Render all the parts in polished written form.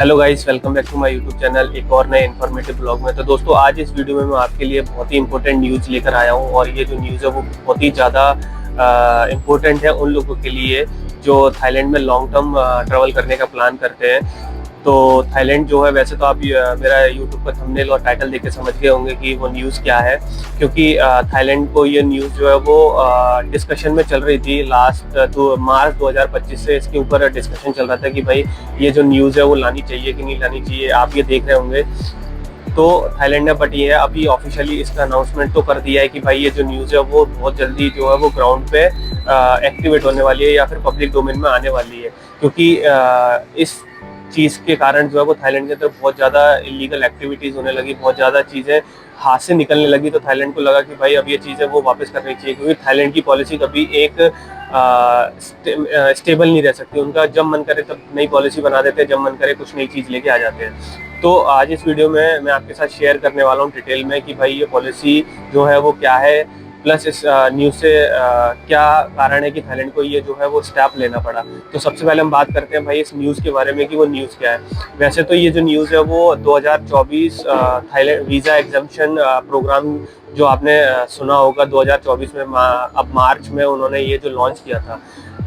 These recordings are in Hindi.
Hello guys, welcome back to my YouTube channel एक और नए इन्फॉर्मेटिव ब्लॉग में। तो दोस्तों, आज इस वीडियो में मैं आपके लिए बहुत ही इंपॉर्टेंट न्यूज़ लेकर आया हूँ और ये जो न्यूज़ है वो बहुत ही ज़्यादा इम्पोर्टेंट है उन लोगों के लिए जो थाईलैंड में लॉन्ग टर्म ट्रैवल करने का प्लान करते हैं। तो थाईलैंड जो है, वैसे तो आप मेरा यूट्यूब का थंबनेल और टाइटल देख के समझ गए होंगे कि वो न्यूज़ क्या है, क्योंकि थाईलैंड को ये न्यूज़ जो है वो डिस्कशन में चल रही थी। लास्ट मार्च 2025 से इसके ऊपर डिस्कशन चल रहा था कि भाई ये जो न्यूज़ है वो लानी चाहिए कि नहीं लानी चाहिए। आप ये देख रहे होंगे। तो थाईलैंड ने बट ये है अभी ऑफिशियली इसका अनाउंसमेंट तो कर दिया है कि भाई ये जो न्यूज़ है वो बहुत जल्दी जो है वो ग्राउंड पे एक्टिवेट होने वाली है या फिर पब्लिक डोमेन में आने वाली है, क्योंकि इस चीज़ के कारण जो है वो थाईलैंड के अंदर बहुत ज़्यादा इलीगल एक्टिविटीज़ होने लगी, बहुत ज़्यादा चीज़ें हाथ से निकलने लगी। तो थाईलैंड को लगा कि भाई अब ये चीज़ें वो वापस करनी चाहिए, क्योंकि थाईलैंड की पॉलिसी कभी एक स्टेबल नहीं रह सकती। उनका जब मन करे तब नई पॉलिसी बना देते हैं, जब मन करे कुछ नई चीज़ लेके आ जाते हैं। तो आज इस वीडियो में मैं आपके साथ शेयर करने वाला हूँ डिटेल में कि भाई ये पॉलिसी जो है वो क्या है, प्लस इस न्यूज़ से क्या कारण है कि थाईलैंड को ये जो है वो स्टेप लेना पड़ा। तो सबसे पहले हम बात करते हैं भाई इस न्यूज़ के बारे में कि वो न्यूज़ क्या है। वैसे तो ये जो न्यूज़ है वो 2024 थाईलैंड वीज़ा एग्जम्पशन प्रोग्राम जो आपने सुना होगा 2024 में, अब मार्च में उन्होंने ये जो लॉन्च किया था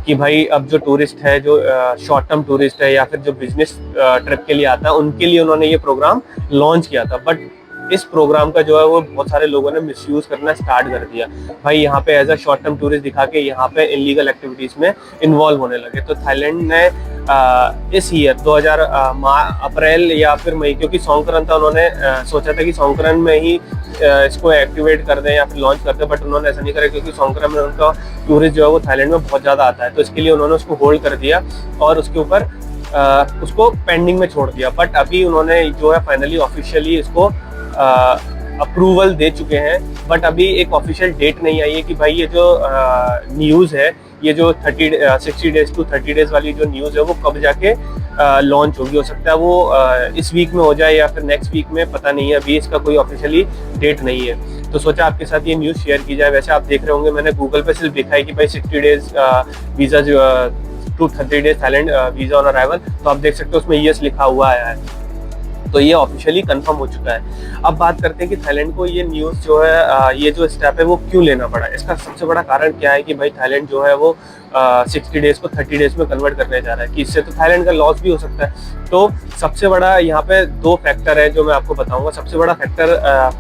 कि भाई अब जो टूरिस्ट है, जो शॉर्ट टर्म टूरिस्ट है या फिर जो बिजनेस ट्रिप के लिए आता है, उनके लिए उन्होंने ये प्रोग्राम लॉन्च किया था। बट इस प्रोग्राम का जो है वो बहुत सारे लोगों ने मिसयूज करना स्टार्ट कर दिया। भाई यहाँ पे as a short term tourist दिखा के यहाँ पे इलीगल एक्टिविटीज में इन्वॉल्व होने लगे। तो थाईलैंड ने इस ईयर 2000 अप्रैल या फिर मई, क्योंकि संक्रांत था, उन्होंने सोचा था कि संक्रांत में ही इसको एक्टिवेट कर दें या फिर लॉन्च कर दें, बट उन्होंने ऐसा नहीं करा क्योंकि संक्रांत में उनका टूरिस्ट जो है वो थाईलैंड में बहुत ज़्यादा आता है। तो इसके लिए उन्होंने उसको होल्ड कर दिया और उसके ऊपर उसको पेंडिंग में छोड़ दिया। बट अभी उन्होंने जो है फाइनली ऑफिशियली इसको अप्रूवल दे चुके हैं। बट अभी एक ऑफिशियल डेट नहीं आई है कि भाई ये जो न्यूज़ है, ये जो 60 डेज टू 30 डेज वाली जो न्यूज़ है वो कब जाके लॉन्च होगी। हो सकता है वो इस वीक में हो जाए या फिर नेक्स्ट वीक में, पता नहीं है। अभी इसका कोई ऑफिशियली डेट नहीं है, तो सोचा आपके साथ ये न्यूज़ शेयर की जाए। वैसे आप देख रहे होंगे मैंने गूगल पे सिर्फ देखा है कि भाई 60 डेज वीज़ा जो to 30 days Thailand visa on arrival, तो आप देख सकते हो उसमें यस लिखा हुआ आया है। तो ये ऑफिशियली कंफर्म हो चुका है। अब बात करते हैं कि थाईलैंड को ये न्यूज़ जो है, ये जो स्टेप है वो क्यों लेना पड़ा। इसका सबसे बड़ा कारण क्या है कि भाई थाईलैंड जो है वो 60 डेज को 30 डेज में कन्वर्ट करने जा रहा है, कि इससे तो थाईलैंड का लॉस भी हो सकता है। तो सबसे बड़ा यहाँ पे दो फैक्टर है जो मैं आपको बताऊंगा। सबसे बड़ा फैक्टर,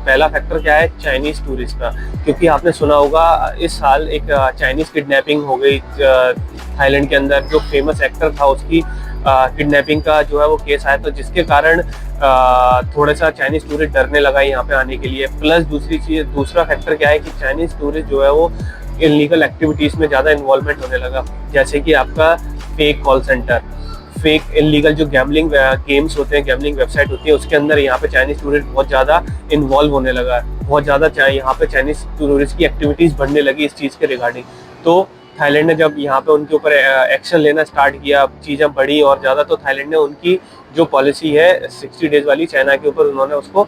पहला फैक्टर क्या है, चाइनीज टूरिस्ट का। क्योंकि आपने सुना होगा इस साल एक चाइनीज किडनैपिंग हो गई थाईलैंड के अंदर। जो फेमस एक्टर था उसकी किडनैपिंग का जो है वो केस आया, तो जिसके कारण थोड़ा सा चाइनीज टूरिस्ट डरने लगा यहाँ पे आने के लिए। प्लस दूसरा फैक्टर क्या है कि चाइनीज टूरिस्ट जो है वो इलीगल एक्टिविटीज में ज़्यादा इन्वॉल्वमेंट होने लगा, जैसे कि आपका fake call centre, fake illegal जो गैम्बलिंग गेम्स होते हैं, गैम्बलिंग वेबसाइट होती है, उसके अंदर यहाँ पे चाइनीज टूरिस्ट बहुत ज़्यादा इन्वॉल्व होने लगा। बहुत ज़्यादा यहाँ पे चाइनीज टूरिस्ट की एक्टिविटीज़ बढ़ने लगी इस चीज़ के रिगार्डिंग। तो थाईलैंड ने जब यहाँ पे उनके ऊपर एक्शन लेना स्टार्ट किया, चीज़ें बढ़ी और ज़्यादा, तो थाईलैंड ने उनकी जो पॉलिसी है 60 डेज वाली चाइना के ऊपर, उन्होंने उसको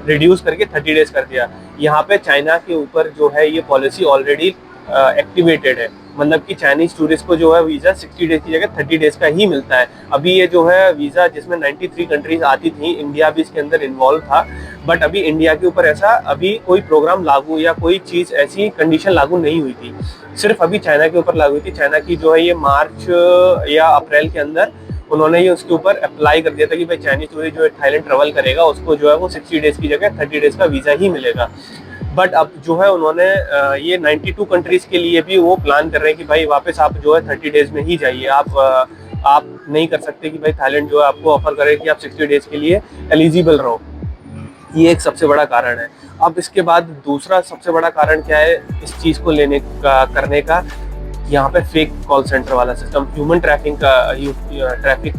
रिड्यूस करके 30 डेज कर दिया। यहाँ पे चाइना के ऊपर जो है ये पॉलिसी ऑलरेडी एक्टिवेटेड है, मतलब कि चाइनीज टूरिस्ट को जो है वीज़ा 60 डेज की जगह 30 डेज का ही मिलता है। अभी ये जो है वीज़ा जिसमें 93 कंट्रीज आती थी, इंडिया भी इसके अंदर इन्वॉल्व था, बट अभी इंडिया के ऊपर ऐसा अभी कोई प्रोग्राम लागू या कोई चीज़ ऐसी कंडीशन लागू नहीं हुई थी, सिर्फ अभी चाइना के ऊपर लागू हुई थी। चाइना की जो है ये मार्च या अप्रैल के अंदर उन्होंने ये उसके ऊपर अप्लाई कर दिया था कि भाई चाइनीज टूरिस्ट जो है थाईलैंड ट्रेवल करेगा उसको जो है वो 60 डेज की जगह 30 डेज का वीज़ा ही मिलेगा। बट अब जो है उन्होंने ये 92 कंट्रीज के लिए भी वो प्लान कर रहे हैं कि भाई वापस आप जो है 30 डेज में ही जाइए। आप नहीं कर सकते कि भाई थाईलैंड जो है आपको ऑफर करे कि आप 60 डेज के लिए एलिजिबल रहो। ये एक सबसे बड़ा कारण है। अब इसके बाद दूसरा सबसे बड़ा कारण क्या है इस चीज़ को लेने का, करने का, यहाँ पे फेक कॉल सेंटर वाला सिस्टम, ह्यूमन ट्रैफिकिंग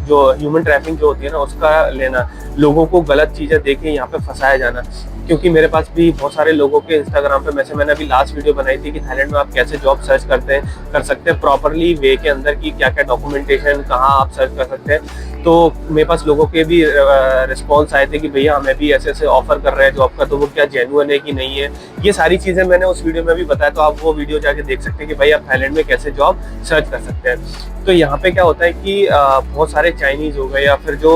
जो होती है ना उसका लेना, लोगों को गलत चीज़ें देके यहाँ पे फंसाया जाना। क्योंकि मेरे पास भी बहुत सारे लोगों के इंस्टाग्राम पे मैंने अभी लास्ट वीडियो बनाई थी कि थाईलैंड में आप कैसे जॉब सर्च कर सकते हैं प्रॉपरली वे के अंदर, की क्या क्या डॉक्यूमेंटेशन कहाँ आप सर्च कर सकते हैं। तो मेरे पास लोगों के भी रिस्पॉन्स आए थे कि भैया हमें भी ऐसे ऐसे ऑफर कर रहे हैं जॉब का, तो वो क्या जेन्युइन है कि नहीं है। ये सारी चीज़ें मैंने उस वीडियो में भी बताया, तो आप वो वीडियो जाके देख सकते हैं कि भाई आप थाईलैंड में कैसे जॉब सर्च कर सकते हैं। तो यहाँ पे क्या होता है कि बहुत सारे चाइनीज़ हो गए या फिर जो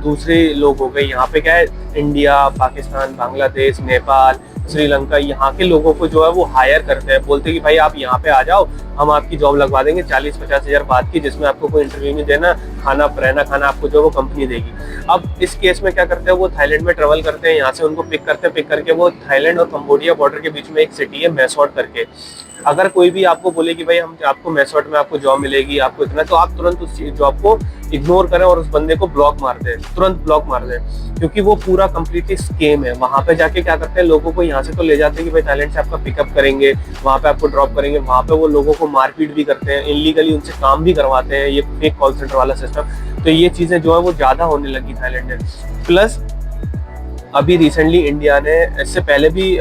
दूसरे लोग हो गए, यहाँ पे क्या है इंडिया, पाकिस्तान, बांग्लादेश, नेपाल, श्रीलंका, यहाँ के लोगों को जो है वो हायर करते हैं, बोलते हैं कि भाई आप यहाँ पे आ जाओ, हम आपकी जॉब लगवा देंगे 40-50 हज़ार बाद की, जिसमें आपको कोई इंटरव्यू नहीं देना, खाना रहना खाना आपको जो वो कंपनी देगी। अब इस केस में क्या करते हैं, वो थाईलैंड में ट्रेवल करते हैं, यहाँ से उनको पिक करते हैं, पिक करके वो थाईलैंड और कंबोडिया बॉर्डर के बीच में एक सिटी है मैसोट करके। अगर कोई भी आपको बोले कि भाई हम आपको मैसोट में आपको जॉब मिलेगी, आपको इतना, तो आप तुरंत उस जॉब को इग्नोर करें और उस बंदे को ब्लॉक मार दें, तुरंत ब्लॉक मार दें, क्योंकि वो पूरा कंप्लीटली स्केम है। वहां पे जाके क्या करते हैं, लोगों को यहाँ से तो ले जाते हैं कि भाई थाईलैंड से आपका पिकअप करेंगे, वहां पे आपको ड्रॉप करेंगे, वहां पे वो लोगों को मारपीट भी करते हैं, इलीगली उनसे काम भी करवाते हैं, ये फेक कॉल सेंटर वाला सिस्टम। तो ये चीजें जो है वो ज्यादा होने लगी थाईलैंड में। प्लस अभी रिसेंटली इंडिया ने, इससे पहले भी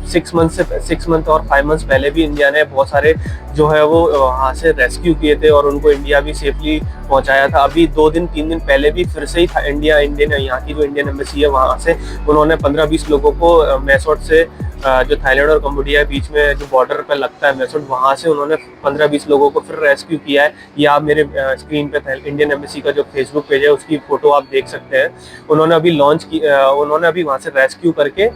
6 मंथ और 5 मंथ्स पहले भी इंडिया ने बहुत सारे जो है वो वहाँ से रेस्क्यू किए थे और उनको इंडिया भी सेफली पहुंचाया था। अभी 2-3 दिन पहले भी फिर से ही इंडियन यहाँ की जो इंडियन एम्बेसी है वहाँ से उन्होंने 15-20 लोगों को मैसोट से, जो थाईलैंड और कंबोडिया के बीच में जो बॉर्डर पर लगता है मैसोट, वहाँ से उन्होंने 15-20 लोगों को फिर रेस्क्यू किया है। या आप मेरे स्क्रीन पे इंडियन एम्बेसी का जो फेसबुक पेज है उसकी फोटो आप देख सकते हैं। उन्होंने अभी उन्होंने अभी वहाँ से रेस्क्यू करके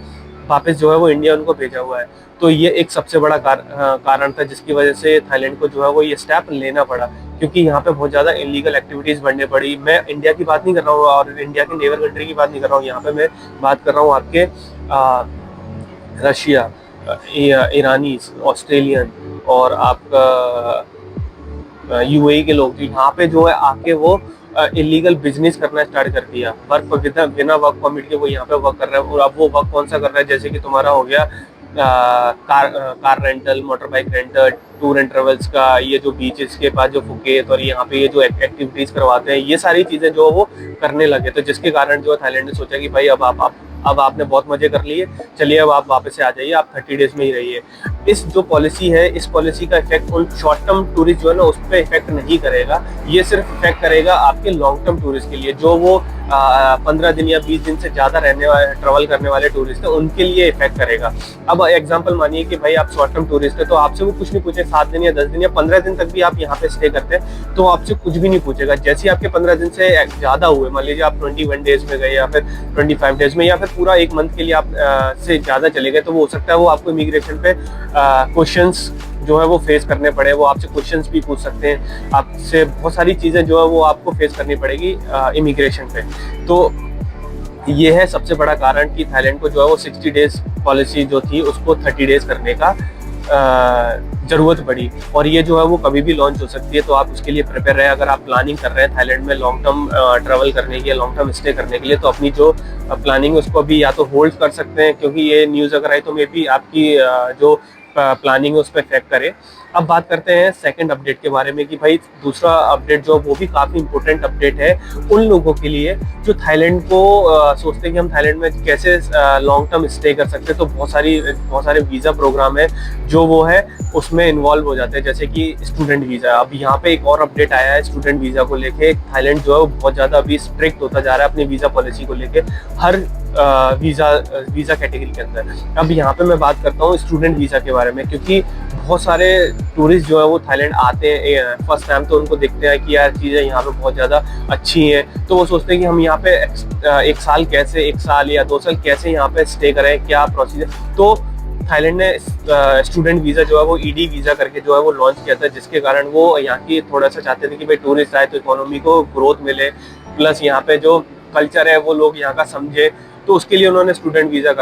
वापस जो है वो इंडिया उनको भेजा हुआ है। तो ये एक सबसे बड़ा कारण था जिसकी वजह से थाईलैंड को जो है वो ये स्टेप लेना पड़ा, क्योंकि यहाँ पे बहुत ज़्यादा इलीगल एक्टिविटीज़ बढ़ने पड़ी। मैं इंडिया की बात नहीं कर रहा हूँ और इंडिया के नेबर कंट्री की बात नहीं कर रहा हूँ, यहाँ पे मैं बात कर रहा हूँ आपके रशिया, ईरानी, ऑस्ट्रेलियन और आपका यूएई के लोग, यहाँ पे जो है आके वो इलीगल बिजनेस करना स्टार्ट कर दिया। बिना वर्क परमिट के वो यहाँ पे वर्क कर रहा है। और अब वो वर्क कौन सा कर रहा है, जैसे कि तुम्हारा हो गया car rental, motor bike rental, tour and travels का, ये जो बीचेस के पास जो फुकेत और यहाँ पे ये जो एक्टिविटीज करवाते हैं, ये सारी चीजें जो वो करने लगे। तो जिसके कारण जो थाईलैंड ने सोचा कि भाई अब आपने बहुत मजे कर लिए, चलिए अब आप वापस से आ जाइए, आप 30 डेज में ही रहिए। इस जो पॉलिसी है, इस पॉलिसी का इफेक्ट उन शॉर्ट टर्म टूरिस्ट जो है ना उस पर इफेक्ट नहीं करेगा। ये सिर्फ इफेक्ट करेगा आपके लॉन्ग टर्म टूरिस्ट के लिए, जो वो 15 दिन या 20 दिन से ज्यादा ट्रेवल करने वाले टूरिस्ट है, उनके लिए इफेक्ट करेगा। अब एग्जांपल मानिए कि भाई आप शॉर्ट टर्म टूरिस्ट है, तो आपसे वो कुछ नहीं पूछे, 7 दिन या 10 दिन या 15 दिन तक भी आप यहाँ पे स्टे करते हैं तो आपसे कुछ भी नहीं पूछेगा। जैसे ही आपके 15 दिन से ज्यादा हुए, मान लीजिए आप 21 डेज में गए या फिर 25 डेज में या फिर पूरा 1 मंथ के लिए आप से ज्यादा चले गए, तो वो हो सकता है वो आपको इमिग्रेशन पे क्वेश्चंस जो है वो फेस करने पड़े। वो आपसे क्वेश्चंस भी पूछ सकते हैं, आपसे बहुत सारी चीजें जो है वो आपको फेस करनी पड़ेगी इमिग्रेशन पे। तो ये है सबसे बड़ा कारण कि थाईलैंड को जो है वो 60 डेज पॉलिसी जो थी उसको 30 डेज करने का जरूरत पड़ी। और ये जो है वो कभी भी लॉन्च हो सकती है, तो आप उसके लिए प्रिपेयर रहे। अगर आप प्लानिंग कर रहे हैं थाईलैंड में लॉन्ग टर्म ट्रैवल करने की, लॉन्ग टर्म स्टे करने के लिए, तो अपनी जो प्लानिंग है उसको अभी या तो होल्ड कर सकते हैं, क्योंकि ये न्यूज़ अगर आई तो मे बी आपकी जो प्लानिंग है उस पर इफेक्ट करे। अब बात करते हैं सेकंड अपडेट के बारे में कि भाई दूसरा अपडेट जो वो भी काफ़ी इंपॉर्टेंट अपडेट है उन लोगों के लिए जो थाईलैंड को सोचते हैं कि हम थाईलैंड में कैसे लॉन्ग टर्म स्टे कर सकते हैं। तो बहुत सारे वीज़ा प्रोग्राम है जो वो है उसमें इन्वॉल्व हो जाते हैं, जैसे कि स्टूडेंट वीज़ा। अब यहाँ पे एक और अपडेट आया है स्टूडेंट वीज़ा को लेके। थाईलैंड जो है वो बहुत ज़्यादा अभी स्ट्रिक्ट होता जा रहा है अपनी वीज़ा पॉलिसी को लेके, हर वीज़ा कैटेगरी के अंदर। अब यहाँ पे मैं बात करता हूँ स्टूडेंट वीज़ा के बारे में, क्योंकि बहुत सारे टूरिस्ट जो है वो थाईलैंड आते हैं फर्स्ट टाइम, तो उनको देखते हैं कि यार चीज़ें यहाँ पे बहुत ज़्यादा अच्छी हैं, तो वो सोचते हैं कि हम यहाँ पे 1 साल या 2 साल कैसे यहाँ पे स्टे करें, क्या प्रोसीजर। तो थाईलैंड ने स्टूडेंट वीज़ा जो है वो ईडी वीज़ा करके जो है वो लॉन्च किया था, जिसके कारण वो यहाँ की थोड़ा सा चाहते थे कि भाई टूरिस्ट आए तो इकोनॉमी को ग्रोथ मिले, प्लस यहाँ पे जो कल्चर है वो लोग यहाँ का समझे। तो उसके लिए उन्होंने स्टूडेंट वीज़ा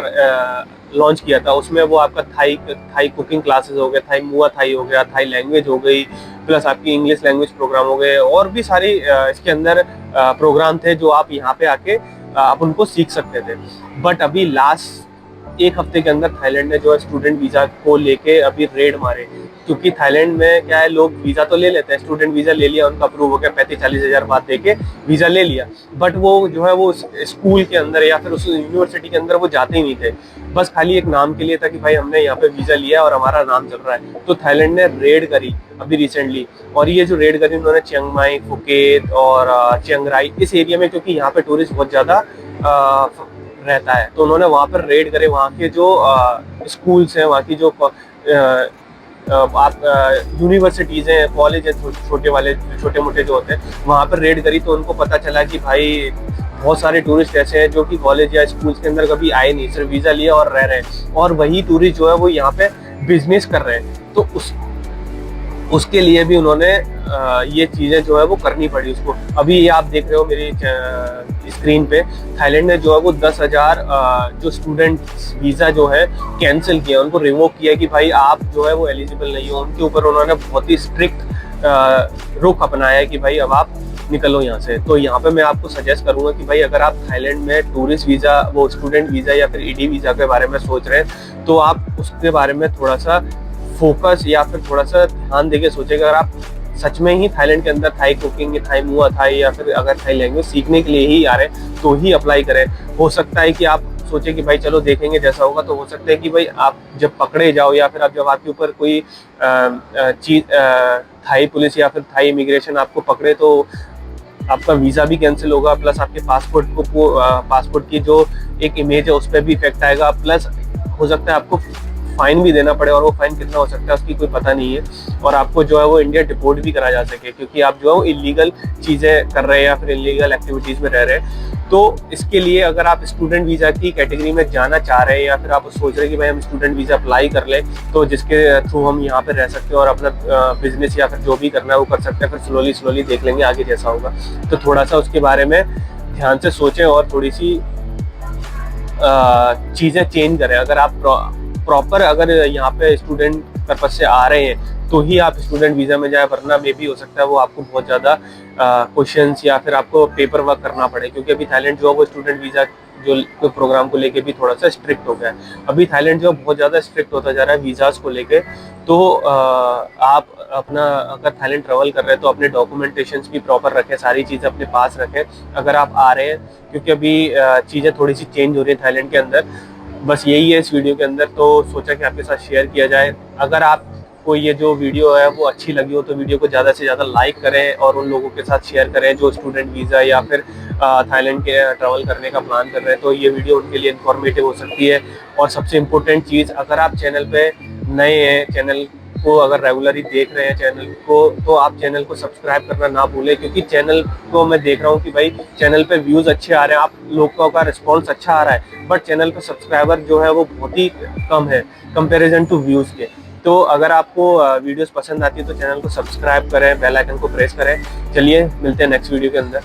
लॉन्च किया था। उसमें वो आपका थाई कुकिंग क्लासेस हो गए, थाई मुआ थाई हो गया, थाई लैंग्वेज हो गई, प्लस आपकी इंग्लिश लैंग्वेज प्रोग्राम हो गए, और भी सारी इसके अंदर प्रोग्राम थे जो आप यहाँ पे आके आप उनको सीख सकते थे। बट अभी लास्ट 1 हफ्ते के अंदर थाईलैंड ने जो है स्टूडेंट वीज़ा को लेके अभी रेड मारे, क्योंकि थाईलैंड में क्या है, लोग वीज़ा तो ले लेते हैं, स्टूडेंट वीज़ा ले लिया, उनका अप्रूव हो गया, 35-40 हज़ार बात दे के वीज़ा ले लिया, बट वो जो है वो स्कूल के अंदर या फिर उस यूनिवर्सिटी के अंदर वो जाते ही नहीं थे, बस खाली एक नाम के लिए था कि भाई हमने यहाँ पे वीज़ा लिया और हमारा नाम चल रहा है। तो थाईलैंड ने रेड करी अभी रिसेंटली, और ये जो रेड करी उन्होंने चियांग माई, फुकेत और चियांग राई इस एरिया में, क्योंकि यहाँ पे टूरिस्ट बहुत ज़्यादा रहता है, तो उन्होंने वहाँ पर रेड करे, वहाँ के जो स्कूल्स हैं, वहाँ की जो आप यूनिवर्सिटीज़ हैं, कॉलेज हैं, छोटे वाले छोटे मोटे जो होते हैं, वहाँ पर रेड करी, तो उनको पता चला कि भाई बहुत सारे टूरिस्ट ऐसे हैं जो कि कॉलेज या स्कूल्स के अंदर कभी आए नहीं, सिर्फ वीज़ा लिया और रह रहे हैं, और वही टूरिस्ट जो है वो यहाँ पे बिजनेस कर रहे हैं। तो उसके लिए भी उन्होंने ये चीज़ें जो है वो करनी पड़ी उसको। अभी ये आप देख रहे हो मेरी स्क्रीन पे, थाईलैंड ने जो है वो 10,000 जो स्टूडेंट वीज़ा जो है कैंसिल किया, उनको रिवोक किया कि भाई आप जो है वो एलिजिबल नहीं हो। उनके ऊपर उन्होंने बहुत ही स्ट्रिक्ट रुख अपनाया है कि भाई अब आप निकलो यहाँ से। तो यहाँ पे मैं आपको सजेस्ट करूँगा कि भाई अगर आप थाईलैंड में टूरिस्ट वीज़ा, वो स्टूडेंट वीज़ा या फिर ईडी वीज़ा के बारे में सोच रहे हैं, तो आप उसके बारे में थोड़ा सा फोकस या फिर थोड़ा सा ध्यान देके सोचेगा। अगर आप सच में ही थाईलैंड के अंदर थाई कुकिंग, थाई मुआ थाई या फिर अगर थाई लैंग्वेज सीखने के लिए ही आ रहे हैं तो ही अप्लाई करें। हो सकता है कि आप सोचे कि भाई चलो देखेंगे जैसा होगा, तो हो सकता है कि भाई आप जब पकड़े जाओ या फिर आप जब आपके ऊपर कोई चीज थाई पुलिस या फिर थाई इमिग्रेशन आपको पकड़े, तो आपका वीज़ा भी कैंसिल होगा, प्लस आपके पासपोर्ट की जो एक इमेज है उस पर भी इफेक्ट आएगा, प्लस हो सकता है आपको फाइन भी देना पड़े, और वो फाइन कितना हो सकता है उसकी कोई पता नहीं है, और आपको जो है वो इंडिया डिपोर्ट भी करा जा सके, क्योंकि आप जो है वो इलीगल चीज़ें कर रहे हैं या फिर इलीगल एक्टिविटीज़ में रह रहे हैं। तो इसके लिए अगर आप स्टूडेंट वीज़ा की कैटेगरी में जाना चाह रहे हैं या फिर आप सोच रहे हैं कि भाई हम स्टूडेंट वीज़ा अप्लाई कर लें, तो जिसके थ्रू हम यहाँ पर रह सकते हैं और अपना बिजनेस या फिर जो भी करना है वो कर सकते हैं, फिर स्लोली देख लेंगे आगे जैसा होगा। तो थोड़ा सा उसके बारे में ध्यान से सोचें और थोड़ी सी चीज़ें चेंज करें। अगर आप प्रॉपर अगर यहाँ पे स्टूडेंट पर्पज से आ रहे हैं तो ही आप स्टूडेंट वीज़ा में जाए, वरना में भी हो सकता है वो आपको बहुत ज़्यादा क्वेश्चंस या फिर आपको पेपर वर्क करना पड़े, क्योंकि अभी थाईलैंड जो है वो स्टूडेंट वीज़ा जो प्रोग्राम को लेके भी थोड़ा सा स्ट्रिक्ट हो गया है। अभी थाईलैंड जो बहुत ज़्यादा स्ट्रिक्ट होता जा रहा है वीज़ाज़ को लेके। तो आप अपना अगर थाईलैंड ट्रैवल कर रहे हैं तो अपने डॉक्यूमेंटेशंस भी प्रॉपर रखें, सारी चीज़ें अपने पास रखें अगर आप आ रहे हैं, क्योंकि अभी चीज़ें थोड़ी सी चेंज हो रही है थाईलैंड के अंदर। बस यही है इस वीडियो के अंदर, तो सोचा कि आपके साथ शेयर किया जाए। अगर आपको ये जो वीडियो है वो अच्छी लगी हो तो वीडियो को ज़्यादा से ज़्यादा लाइक करें और उन लोगों के साथ शेयर करें जो स्टूडेंट वीज़ा या फिर थाईलैंड के ट्रैवल करने का प्लान कर रहे हैं, तो ये वीडियो उनके लिए इन्फॉर्मेटिव हो सकती है। और सबसे इम्पोर्टेंट चीज़, अगर आप चैनल पे नए हैं, चैनल को अगर रेगुलरली देख रहे हैं चैनल को, तो आप चैनल को सब्सक्राइब करना ना भूलें, क्योंकि चैनल को मैं देख रहा हूँ कि भाई चैनल पे व्यूज़ अच्छे आ रहे हैं, आप लोगों का रिस्पॉन्स अच्छा आ रहा है, बट चैनल पे सब्सक्राइबर जो है वो बहुत ही कम है कंपेरिजन टू व्यूज़ के। तो अगर आपको वीडियोस पसंद आती है तो चैनल को सब्सक्राइब करें, बेल आइकन को प्रेस करें। चलिए मिलते हैं नेक्स्ट वीडियो के अंदर।